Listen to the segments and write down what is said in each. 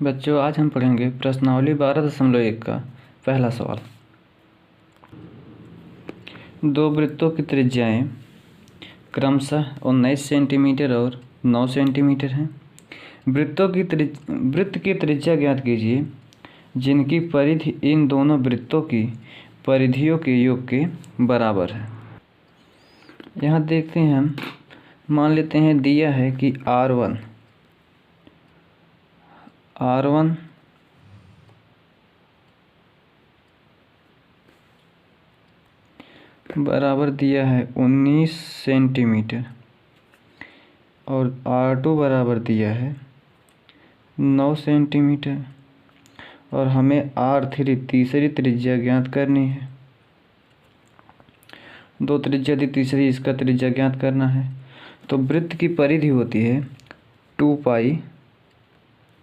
बच्चों, आज हम पढ़ेंगे प्रश्नावली 12.1 का पहला सवाल। दो वृत्तों की त्रिज्याएं क्रमशः 19 सेंटीमीटर और 9 सेंटीमीटर हैं। वृत्त की त्रिज्या ज्ञात कीजिए जिनकी परिधि इन दोनों वृत्तों की परिधियों के योग के बराबर है। यहाँ देखते हैं, हम मान लेते हैं दिया है कि R1 बराबर दिया है 19 सेंटीमीटर और R2 बराबर दिया है 9 सेंटीमीटर और हमें R3 तीसरी त्रिज्या ज्ञात करनी है। दो त्रिज्या दी, तीसरी इसका त्रिज्या ज्ञात करना है। तो वृत्त की परिधि होती है 2 पाई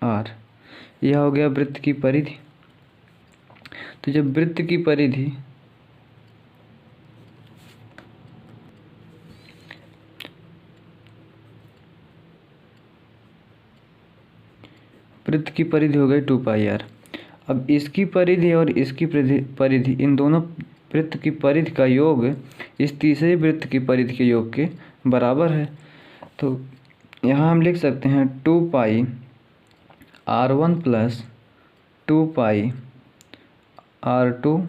R। यह हो गया वृत्त की परिधि। तो जब वृत्त की परिधि हो गई 2 पाई R। अब इसकी परिधि और इसकी परिधि इन दोनों वृत्त की परिधि का योग इस तीसरे वृत्त की परिधि के योग के बराबर है। तो यहाँ हम लिख सकते हैं 2 पाई R1 प्लस 2 पाई R2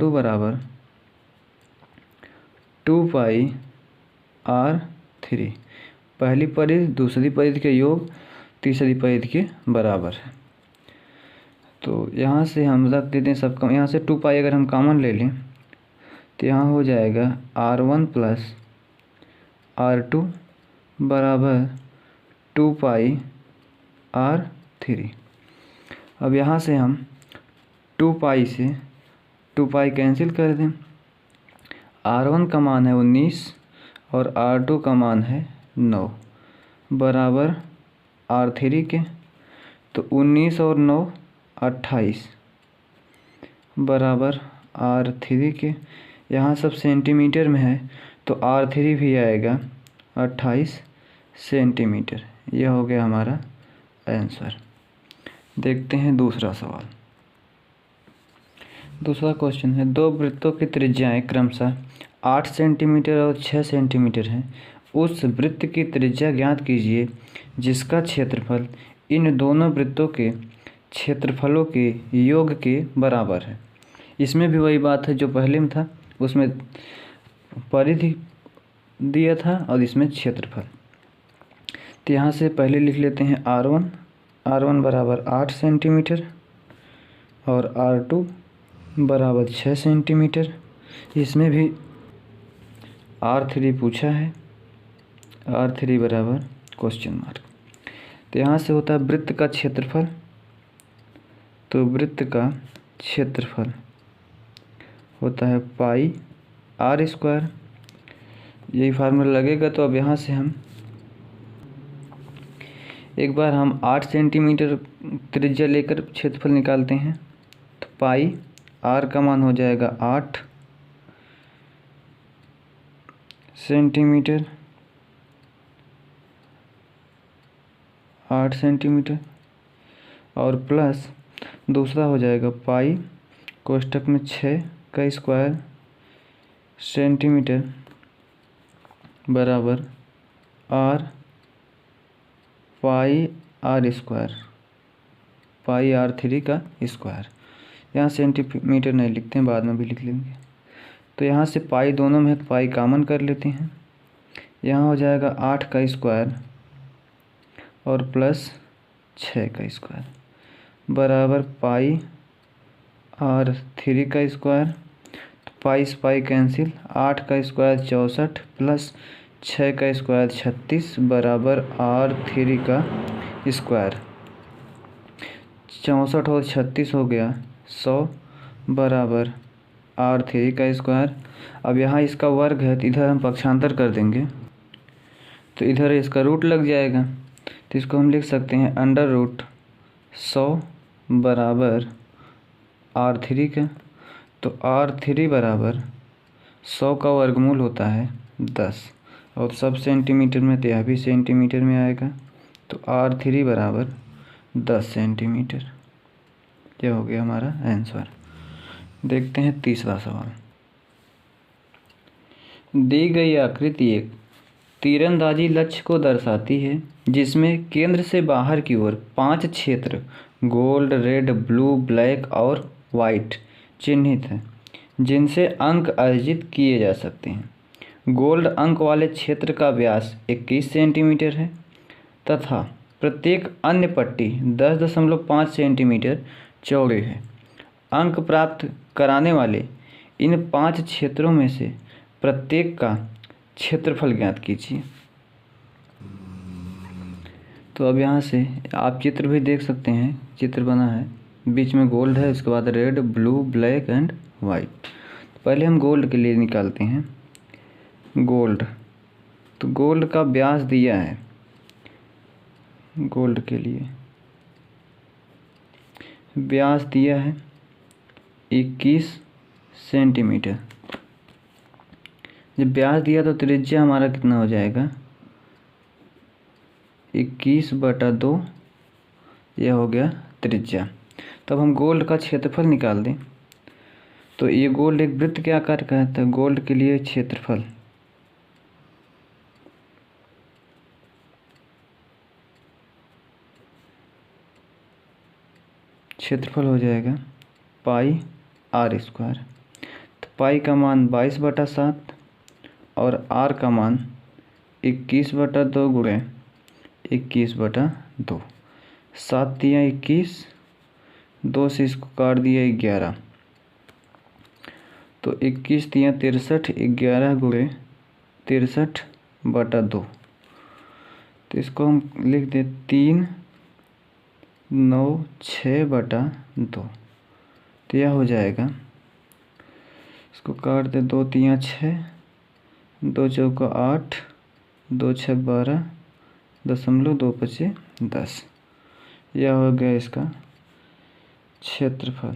बराबर 2 पाई R3। पहली परिधि दूसरी परिधि के योग तीसरी परिधि के बराबर है। तो यहाँ से हम रख देते हैं सब, यहाँ से 2 पाई अगर हम कॉमन ले लें तो यहाँ हो जाएगा R1 प्लस R2 बराबर 2 पाई R3। अब यहाँ से हम 2 पाई से 2 पाई कैंसिल कर दें। R1 का मान है 19 और R2 का मान है 9 बराबर R3 के। तो 19 और 9 28 बराबर R3 के। यहाँ सब सेंटीमीटर में है तो R3 भी आएगा 28 सेंटीमीटर। यह हो गया हमारा आंसर। देखते हैं दूसरा सवाल। दूसरा क्वेश्चन है, दो वृत्तों की त्रिज्याएं क्रमशः 8 सेंटीमीटर और 6 सेंटीमीटर हैं। उस वृत्त की त्रिज्या ज्ञात कीजिए जिसका क्षेत्रफल इन दोनों वृत्तों के क्षेत्रफलों के योग के बराबर है। इसमें भी वही बात है जो पहले में था, उसमें परिधि दिया था और इसमें क्षेत्रफल। तो यहाँ से पहले लिख लेते हैं R1 बराबर 8 सेंटीमीटर और R2 बराबर 6 सेंटीमीटर। इसमें भी R3 पूछा है, R3 बराबर क्वेश्चन मार्क। तो यहाँ से होता है वृत्त का क्षेत्रफल। तो वृत्त का क्षेत्रफल होता है पाई R²। यही फार्मूला लगेगा। तो अब यहाँ से हम एक बार 8 सेंटीमीटर त्रिज्या लेकर क्षेत्रफल निकालते हैं। तो पाई R का मान हो जाएगा 8 सेंटीमीटर, 8 सेंटीमीटर और प्लस दूसरा हो जाएगा पाई कोष्ठक में 6 का स्क्वायर सेंटीमीटर बराबर R पाई R², पाई R3 का स्क्वायर। यहाँ सेंटीमीटर नहीं लिखते हैं, बाद में भी लिख लेंगे। तो यहाँ से पाई दोनों में है तो पाई कॉमन कर लेते हैं। यहाँ हो जाएगा 8 का स्क्वायर और प्लस 6 का स्क्वायर बराबर पाई R3 का स्क्वायर। तो पाई से पाई कैंसिल, 8 का स्क्वायर 64 प्लस 6 का स्क्वायर 36 बराबर R3 का स्क्वायर। 64 और 36 हो गया 100 बराबर R3 का स्क्वायर। अब यहाँ इसका वर्ग है तो इधर हम पक्षांतर कर देंगे तो इधर इसका रूट लग जाएगा। तो इसको हम लिख सकते हैं अंडर रूट 100 बराबर R3 का। तो R3 बराबर 100 का वर्गमूल होता है 10 और सब सेंटीमीटर में, तो यह भी सेंटीमीटर में आएगा। तो R3 बराबर 10 सेंटीमीटर। यह हो गया हमारा आंसर। देखते हैं तीसरा सवाल। दी गई आकृति एक तीरंदाजी लक्ष्य को दर्शाती है जिसमें केंद्र से बाहर की ओर 5 क्षेत्र गोल्ड, रेड, ब्लू, ब्लैक और वाइट चिन्हित हैं जिनसे अंक अर्जित किए जा सकते हैं। गोल्ड अंक वाले क्षेत्र का व्यास 21 सेंटीमीटर है तथा प्रत्येक अन्य पट्टी 10.5 सेंटीमीटर चौड़ी है। अंक प्राप्त कराने वाले इन 5 क्षेत्रों में से प्रत्येक का क्षेत्रफल ज्ञात कीजिए। तो अब यहाँ से आप चित्र भी देख सकते हैं, चित्र बना है, बीच में गोल्ड है, उसके बाद red, blue, black and white. पहले हम गोल्ड के लिए निकालते हैं। गोल्ड, तो गोल्ड का व्यास दिया है, गोल्ड के लिए व्यास दिया है 21 सेंटीमीटर। जब व्यास दिया तो त्रिज्या हमारा कितना हो जाएगा 21/2, यह हो गया त्रिज्या। तब हम गोल्ड का क्षेत्रफल निकाल दें। तो ये गोल्ड एक वृत्त के आकार का है, तो गोल्ड के लिए क्षेत्रफल हो जाएगा पाई R स्क्वायर। तो पाई का मान 22/7 और R का मान 21/2 गुणे 21/2। 7 दिया 21, 2 से इसको काट दिया 11, तो 21 दिया 63, 11 गुणे 63/2। तो इसको हम लिख दें 396/2। तो यह हो जाएगा, इसको काट दे, 2 3 6, 2 चौका 8, 2 6 12, 2 5 10। यह हो गया इसका क्षेत्रफल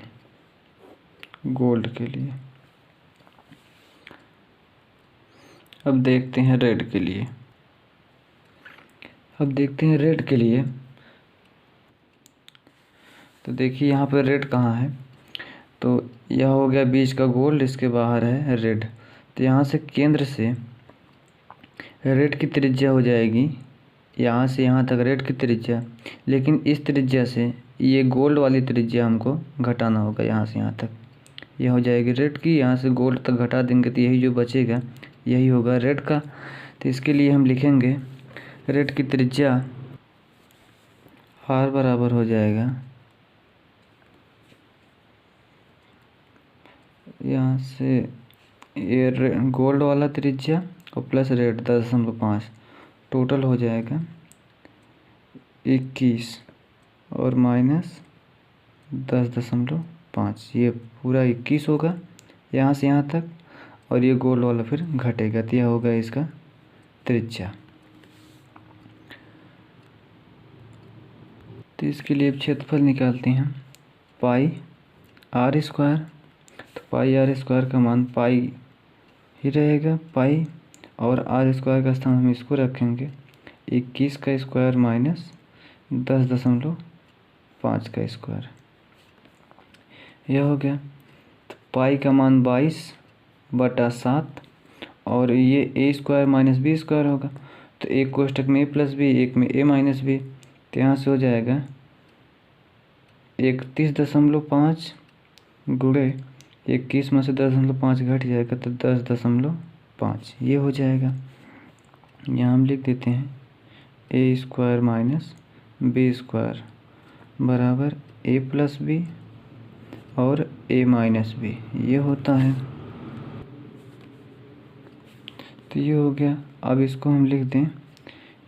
गोल्ड के लिए। अब देखते हैं रेड के लिए। तो देखिए यहाँ पर रेड कहाँ है, तो यह हो गया बीच का गोल्ड, इसके बाहर है रेड। तो यहाँ से केंद्र से रेड की त्रिज्या हो जाएगी, यहाँ से यहाँ तक रेड की त्रिज्या, लेकिन इस त्रिज्या से ये गोल्ड वाली त्रिज्या हमको घटाना होगा, यहाँ से यहाँ तक। यह हो जाएगी रेड की, यहाँ से गोल्ड तक घटा देंगे तो यही जो बचेगा यही होगा रेड का। तो इसके लिए हम लिखेंगे रेड की त्रिज्या R बराबर हो जाएगा, यहाँ से ये गोल्ड वाला त्रिज्या और प्लस रेड 10.5, टोटल हो जाएगा 21 और माइनस 10.5। ये पूरा 21 होगा यहाँ से यहाँ तक, और ये गोल्ड वाला फिर घटेगा, तो यह होगा इसका त्रिज्या। तो इसके लिए क्षेत्रफल निकालते हैं पाई R स्क्वायर। तो पाई R स्क्वायर का मान पाई ही रहेगा, पाई, और R स्क्वायर का स्थान हम इसको रखेंगे 21 का स्क्वायर माइनस 10.5 का स्क्वायर। यह हो गया। तो पाई का मान 22/7 और ये A square minus B square होगा, तो एक कोष्ठक में A प्लस B, एक में A माइनस B। तो यहाँ से हो जाएगा 31.5 गुणे 21 में से 10.5 घट जाएगा तो 10.5 ये हो जाएगा। यहाँ हम लिख देते हैं A square minus B square बराबर A प्लस B और A माइनस B, ये होता है। तो ये हो गया। अब इसको हम लिख दें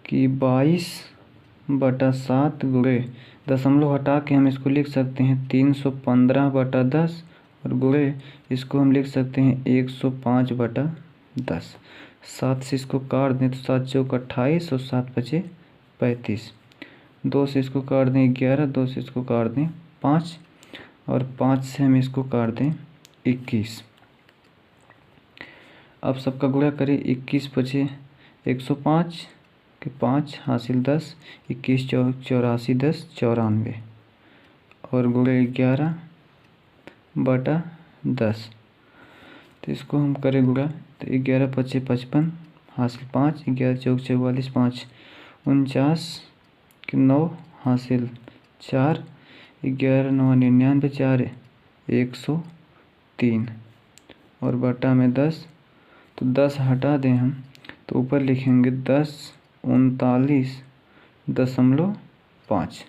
कि 22/7 गुणे, दशमलव हटा के हम इसको लिख सकते हैं 315/10 और गुणे इसको हम लिख सकते हैं 105/10। 7 से इसको काट दें तो 7 चौक 28 और 7 5 35। 2 से इसको काट दें 11, 2 से इसको काट दें 5 और 5 से हम इसको काट दें 21। अब सबका गुणा करें, 21 5 105 कि 5 हासिल 10, 21 चौक 84, 10 94 और गुणे 11 बटा 10। तो इसको हम करें गुणा, तो 11 पच्चीस 55 हासिल 5, 11 चौक 44, 5 49 कि 9 हासिल 4, 11 9 99 4 103 और बटा में 10। तो 10 हटा दें हम तो ऊपर लिखेंगे 1039.5।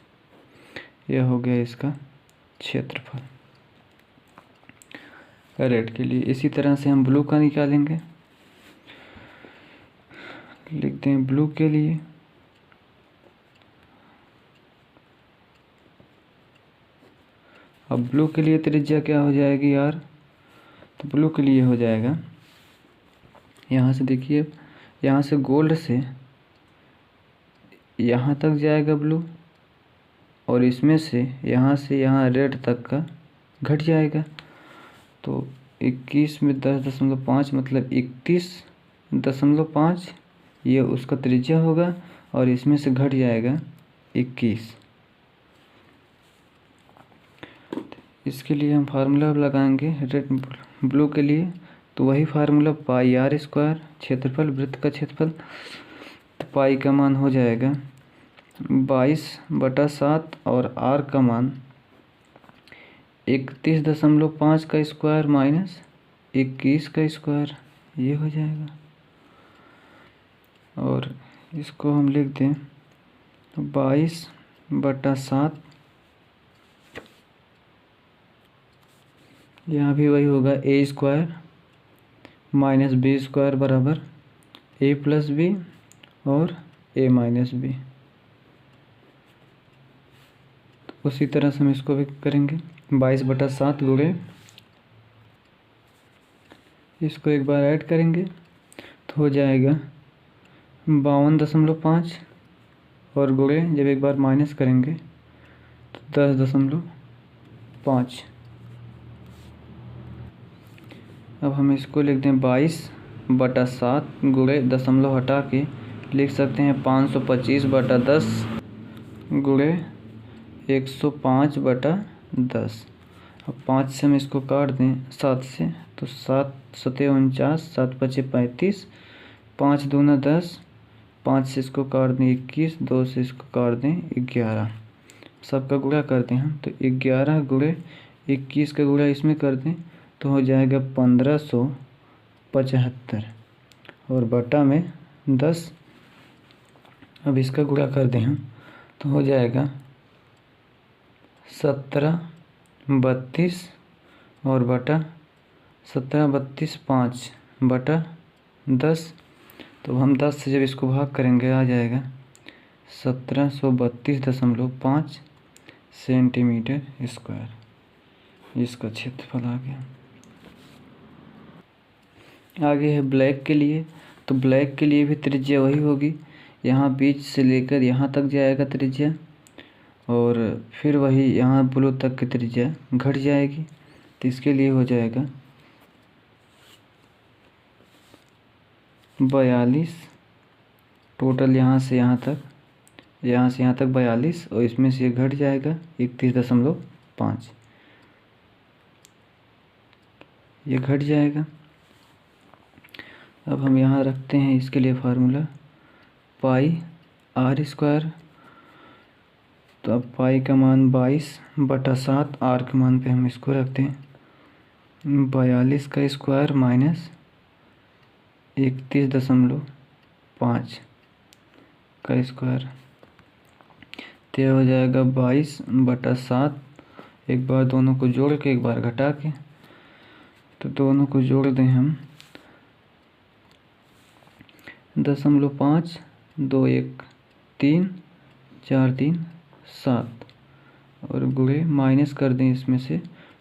यह हो गया इसका क्षेत्रफल रेड के लिए। इसी तरह से हम ब्लू का निकालेंगे। लिखते हैं ब्लू के लिए, अब ब्लू के लिए त्रिज्या क्या हो जाएगी यार, तो ब्लू के लिए हो जाएगा, यहाँ से देखिए, यहाँ से गोल्ड से यहाँ तक जाएगा ब्लू और इसमें से यहाँ रेड तक का घट जाएगा। तो 21 में 10.5 मतलब 31.5 ये उसका त्रिज्या होगा और इसमें से घट जाएगा 21। इसके लिए हम फार्मूला लगाएंगे रेड ब्लू के लिए, तो वही फार्मूला पाई आर स्क्वायर, क्षेत्रफल वृत्त का क्षेत्रफल। तो पाई का मान हो जाएगा 22/7 और आर का मान 31.5 का स्क्वायर माइनस 21 का स्क्वायर, ये हो जाएगा। और इसको हम लिख दें तो 22/7, यहाँ भी वही होगा ए स्क्वायर माइनस बी स्क्वायर बराबर ए प्लस बी और ए माइनस बी। तो उसी तरह से हम इसको भी करेंगे 22/7 गुणे, इसको एक बार ऐड करेंगे तो हो जाएगा 52.5 और गुणे जब एक बार माइनस करेंगे तो 10.5। अब हम इसको लिख दें 22/7 गुणे दशमलव हटा के लिख सकते हैं 525/10 गुणे 105/10। अब 5 से हम इसको काट दें 7 से, तो 7 7 49, 7 5 35, 5 दूना 10, 5 से इसको काट दें 21, 2 से इसको काट दें 11, सबका गुणा कर दें हम, तो 11 गुणे 21 का गुणा इसमें कर दें तो हो जाएगा 1575 और बटा में 10। अब इसका गुणा कर दें हम तो हो जाएगा 1732 और बटा 1732 5/10। तो हम 10 से जब इसको भाग करेंगे आ जाएगा 1732.5 सेंटीमीटर स्क्वायर। इसका क्षेत्रफल आ गया। आगे है ब्लैक के लिए, तो ब्लैक के लिए भी त्रिज्या वही होगी, यहाँ बीच से लेकर यहाँ तक जाएगा त्रिज्या और फिर वही यहाँ ब्लू तक की त्रिज्या घट जाएगी। तो इसके लिए हो जाएगा 42 टोटल, यहाँ से यहाँ तक 42 और इसमें से ये घट जाएगा 31.5, ये घट जाएगा। अब हम यहाँ रखते हैं इसके लिए फार्मूला पाई आर स्क्वायर, तो अब पाई का मान 22/7, आर के मान पे हम इसको रखते हैं 42 का स्क्वायर माइनस 31.5 का स्क्वायर, तो हो जाएगा 22/7। एक बार दोनों को जोड़ के एक बार घटा के, तो दोनों को जोड़ दें हम 0.5 2 1 3 4 3 7 और गुणे माइनस कर दें इसमें से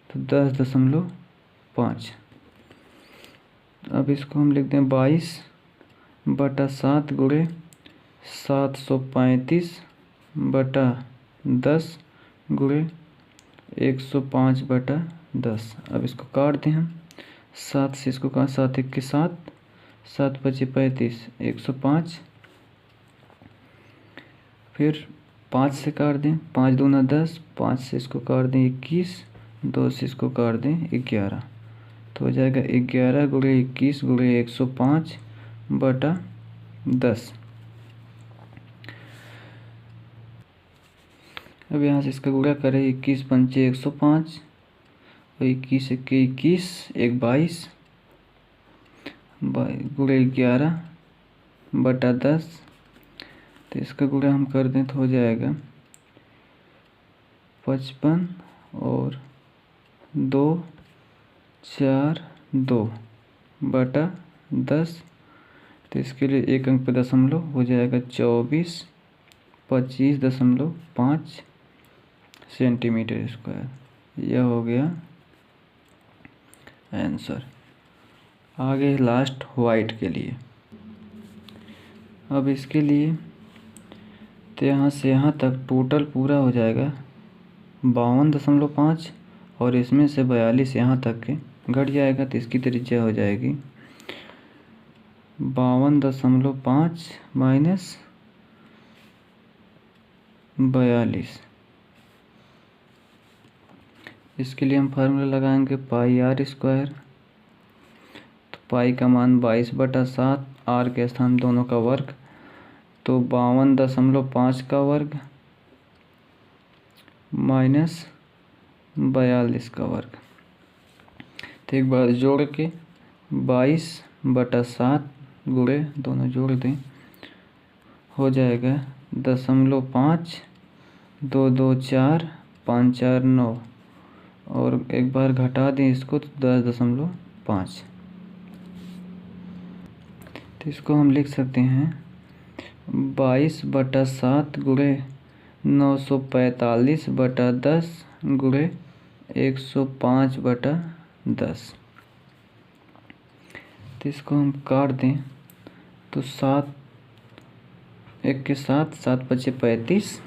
तो 10.5। अब इसको हम लिख दें 22/7 गुणे 735/10 गुणे 105/10। अब इसको काट दें हम 7 से इसको काट, 7 1 के 7, 7 5 35, 105 फिर 5 से काट दें, 5 दूना 10, 5 से इसको काट दें 21, 2 से इसको काट दें 11, तो हो जाएगा 11 गुणे 21 गुणे 105 बटा 10। अब यहाँ से इसका गुणा करें, 21 पंचे 105 और 21 के 21, 1 22 गुणे 11 बटा 10। तो इसका गुणा हम कर दें तो हो जाएगा 55 और 2 4 2 बटा 10। तो इसके लिए एक अंक पे दशमलव हो जाएगा 24 25.5 सेंटीमीटर स्क्वायर। यह हो गया आंसर। आगे लास्ट वाइट के लिए। अब इसके लिए तो यहाँ से यहाँ तक टोटल पूरा हो जाएगा 52.5 और इसमें से 42 यहाँ तक के घट जाएगा, तो इसकी त्रिज्या हो जाएगी 52.5 माइनस 42। इसके लिए हम फार्मूला लगाएंगे पाई आर स्क्वायर। तो पाई का मान 22/7, आर के स्थान दोनों का वर्ग, तो 52.5 का वर्ग माइनस 42 का वर्ग। तो एक बार जोड़ के 22/7 गुणे दोनों जोड़ दें, हो जाएगा 0.5, 2 2 4 5 4 9 और एक बार घटा दें इसको तो 10.5। तो इसको हम लिख सकते हैं 22/7 गुणे 945/10 गुणे 105/10। तो इसको हम काट दें तो 7 1 के 7, 7 5 35।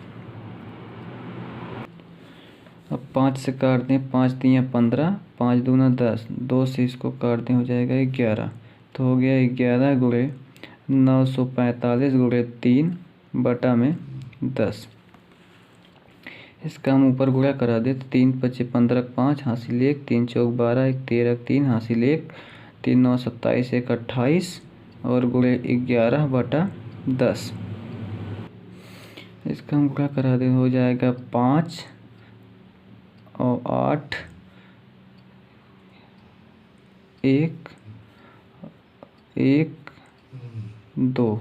अब 5 से काट दें, 5 3 15, 5 दूना 10, 2 से इसको काट दें हो जाएगा 11। तो हो गया 11 गुणे 945 गुणे 3 बटा में 10। इसका हम ऊपर गुणा करा दे तो 3 5 15 5 हासिल 1, 3 4 12 1 13 3 हासिल 1, 3 9 27 1 28 और गुणे 11 बटा 10। इसका हम गुणा करा दे हो जाएगा 5 और 8 1 1 2,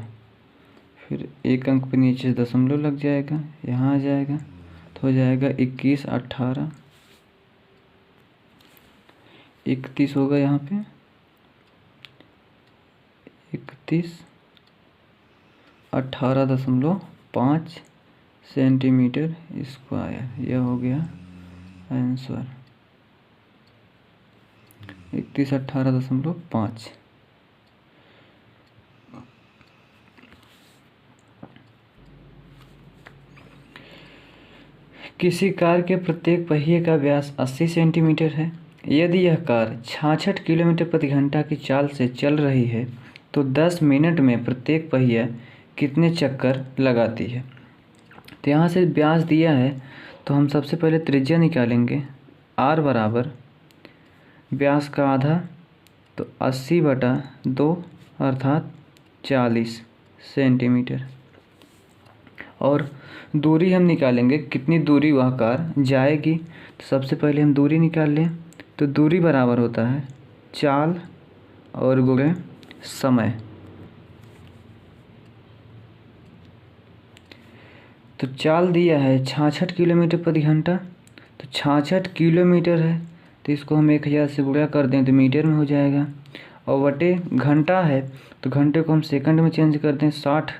फिर एक अंक पे नीचे दशमलव लग जाएगा, यहाँ आ जाएगा तो हो जाएगा 21 18 31 होगा यहाँ पे 31 18.5 सेंटीमीटर स्क्वायर। यह हो गया आंसर 31 18.5। किसी कार के प्रत्येक पहिए का व्यास 80 सेंटीमीटर है। यदि यह कार 66 किलोमीटर प्रति घंटा की चाल से चल रही है तो 10 मिनट में प्रत्येक पहिया कितने चक्कर लगाती है। तो यहाँ से व्यास दिया है तो हम सबसे पहले त्रिज्या निकालेंगे। r बराबर व्यास का आधा तो 80/2 अर्थात 40 सेंटीमीटर। और दूरी हम निकालेंगे कितनी दूरी वह कार जाएगी। तो सबसे पहले हम दूरी निकाल लें तो दूरी बराबर होता है चाल और गुणे समय। तो चाल दिया है 66 किलोमीटर प्रति घंटा, तो 66 किलोमीटर है तो इसको हम 1000 से गुणा कर दें तो मीटर में हो जाएगा। और बटे घंटा है तो घंटे को हम सेकंड में चेंज कर दें, 60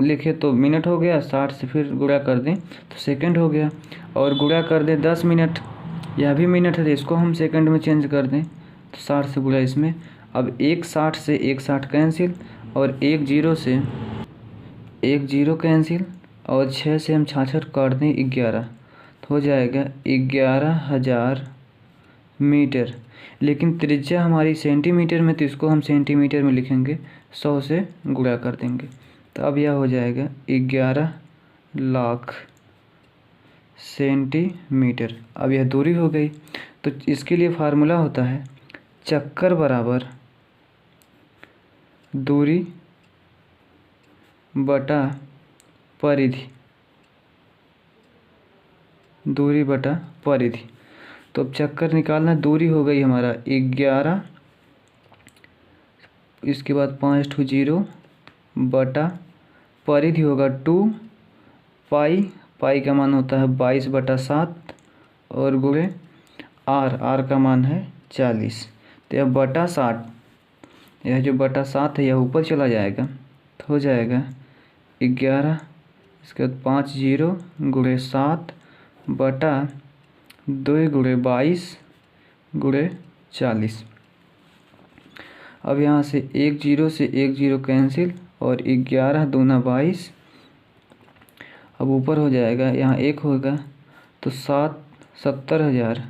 लिखे तो मिनट हो गया, 60 से फिर गुणा कर दें तो सेकंड हो गया। और गुणा कर दें 10 मिनट, यह भी मिनट है तो इसको हम सेकंड में चेंज कर दें तो 60 से गुणा इसमें। अब 1 60 से 1 60 कैंसिल और 1 0 से 1 0 कैंसिल और 6 से हम 66 काट दें 11 तो हो जाएगा 11,000 मीटर। लेकिन त्रिज्या हमारी सेंटीमीटर में तो इसको हम सेंटीमीटर में लिखेंगे, 100 से गुणा कर देंगे। तो अब यह हो जाएगा 11 लाख सेंटीमीटर। अब यह दूरी हो गई, तो इसके लिए फार्मूला होता है चक्कर बराबर दूरी बटा परिधि, दूरी बटा परिधि। तो अब चक्कर निकालना, दूरी हो गई हमारा 11, इसके बाद 5 0 बटा परिधि होगा 2 पाई, पाई का मान होता है 22/7 और गुणे आर, आर का मान है 40। तो यह बटा 60, यह जो बटा 7 है यह ऊपर चला जाएगा, तो हो जाएगा 11, इसके बाद 5 0 गुणे 7 बटा 2 गुणे 22 गुणे 40। अब यहाँ से 1 0 से 1 0 कैंसिल और 11 दूना 22। अब ऊपर हो जाएगा, यहाँ 1 होगा तो 70,000,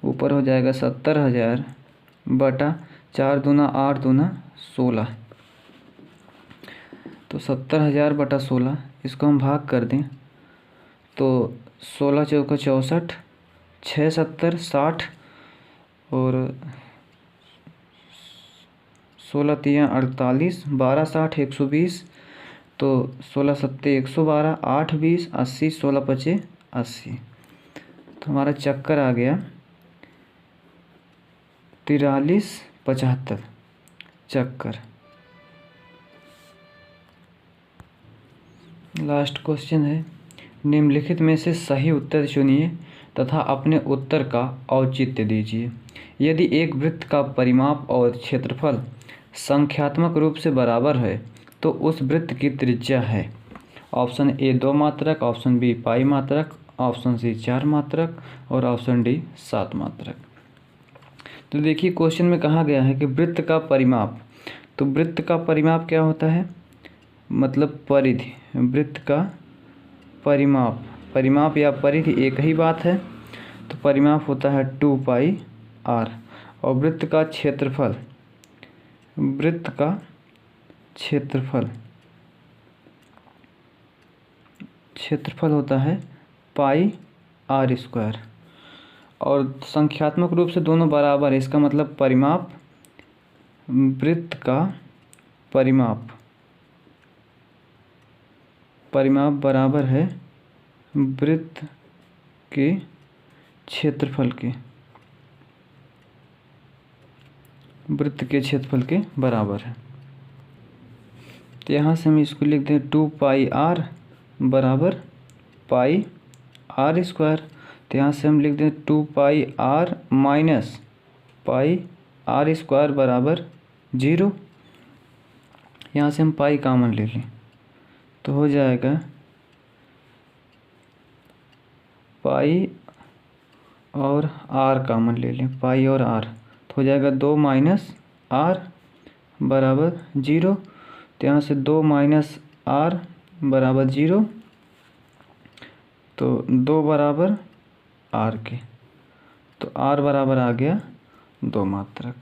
ऊपर हो जाएगा 70,000 बटा 4 दूना 8 दूना 16। तो 70,000 बटा 16, इसको हम भाग कर दें तो 16 चौका 64, 6 70 60 और 16 तियाँ 48, 12 60 120, तो 16 सत्ते 112, 8 20 80, 16 पचे 80। तो हमारा चक्कर आ गया 4375 चक्कर। लास्ट क्वेश्चन है, निम्नलिखित में से सही उत्तर चुनिए तथा अपने उत्तर का औचित्य दीजिए। यदि एक वृत्त का परिमाप और क्षेत्रफल संख्यात्मक रूप से बराबर है तो उस वृत्त की त्रिज्या है। ऑप्शन ए 2 मात्रक, ऑप्शन बी पाई मात्रक, ऑप्शन सी 4 मात्रक और ऑप्शन डी 7 मात्रक। तो देखिए क्वेश्चन में कहा गया है कि वृत्त का परिमाप, तो वृत्त का परिमाप क्या होता है, मतलब परिधि। वृत्त का परिमाप, परिमाप या परिधि एक ही बात है, तो परिमाप होता है 2 पाई आर। और वृत्त का क्षेत्रफल, वृत्त का क्षेत्रफल, क्षेत्रफल होता है पाई आर स्क्वायर। और संख्यात्मक रूप से दोनों बराबर है, इसका मतलब परिमाप, वृत्त का परिमाप, परिमाप बराबर है वृत्त के क्षेत्रफल के, वृत्त के क्षेत्रफल के बराबर है। तो यहाँ से हम इसको लिखते हैं 2 पाई आर बराबर पाई आर स्क्वायर। तो यहाँ से हम लिख दें 2 pi r minus pi r square बराबर 0। यहाँ से हम पाई कॉमन ले लें तो हो जाएगा पाई और आर कॉमन ले लें, पाई और आर, तो हो जाएगा 2 माइनस आर बराबर 0। तो यहाँ से 2 माइनस आर बराबर 0, तो 2 बराबर आर के, तो आर बराबर आ गया 2 मात्रक।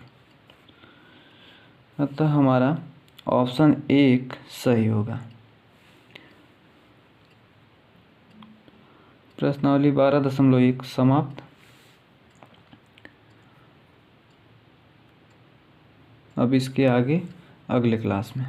अतः हमारा ऑप्शन 1 सही होगा। प्रश्नावली 12.1 समाप्त। अब इसके आगे अगले क्लास में।